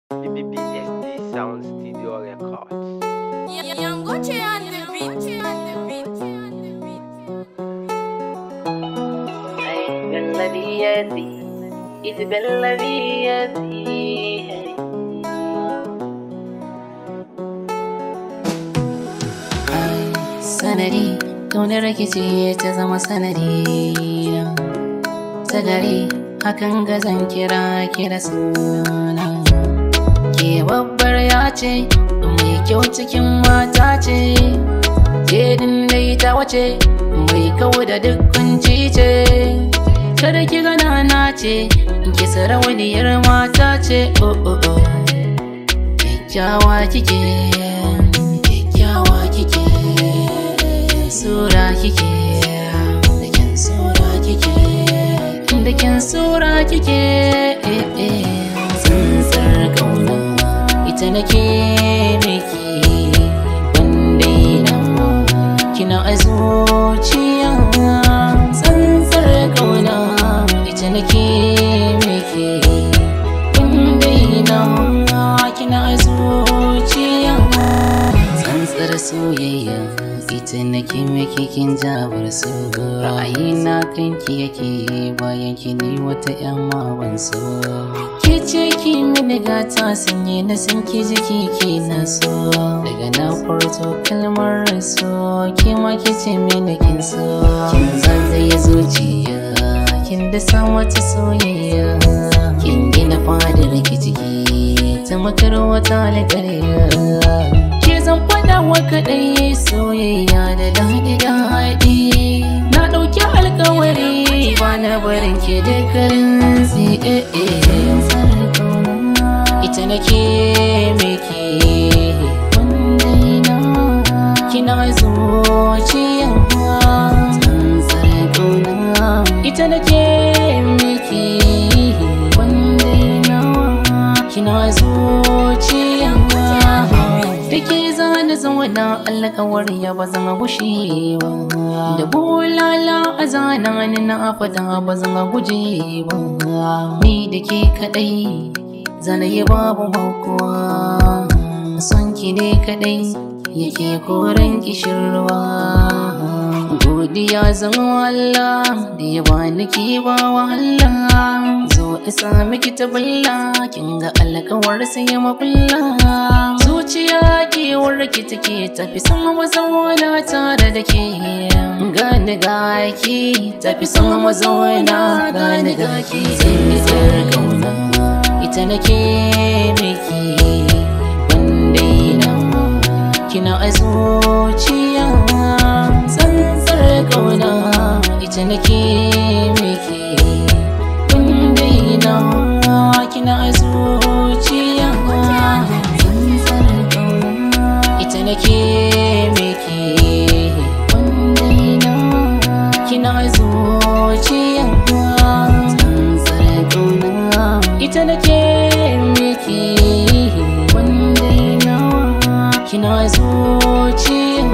BBSD Sound Studio Records. Young Gucci on the beat. Bella Vieti, it's Bella Vieti. Sanadi, kaunar rikici ta zama sanadi ta gari, hakan ga zan kira suna. Ke babbar ya ce, mai kyau cikin mata ce, ke dai ta wace, mai kawo da duk kunci ce. Kada ki gana na ce, ki sarauniyar mata ce, oh oh oh. Kyakkyawa kike, kyakkyawa kike, sura kike, da kyan sura kike, da kyan sura kike, tsantsar kauna ita nake miki, wanda ina kina a zuciya. Tsantsar kauna ita nake miki, wanda ina kina a zuciya. Tsantsar soyayya ita nake miki, kin jabar so. Ra'ayina kanki yake, bayan ki ne wata yan mawan so. Ke ce ki mini gata, sanye na san ki jiki ki na so. Daga na furto kalmar so, ke ma ki ce mini kin so. Kin zagaye zuciya, kin da sa wata soyayya, kin gina fadar ki ciki ta makar wata alƙarya. Zan faɗa wa kaɗai soyayya da daɗi. Na ɗauki alkawari ba na barin ke da karin tsiye. Ita nake miki, wanda ina kina zuciya. Tsantsar ƙauna ita nake miki, wanda ina kina zuciya. Dake zana zauna alƙawari ya ba zan gushe ba, da bulala a zana ni na fada ba zan guje ba. Ni da ke kaɗai zana yi babu haukuwa, son ki ne kaɗai yake koren kishirwa. Godiya zan Allah da ya bani ki ba wahala, zo isa miki ta balla, kin ga alƙawar sai makulla. Zuciya ke warki take, tafi son mazauna tare da ke. Gani ga ki tafi son mazauna, gani ga ki. Tsantsar kauna ita nake miki, wanda ina kina a zuciya. Tsantsar kauna ita nake miki, wanda ina kina a zuciya. Ita nake miki, wanda ina kina a zuciya. Tsantsar kauna ita nake miki, wanda ina kina a zuciya.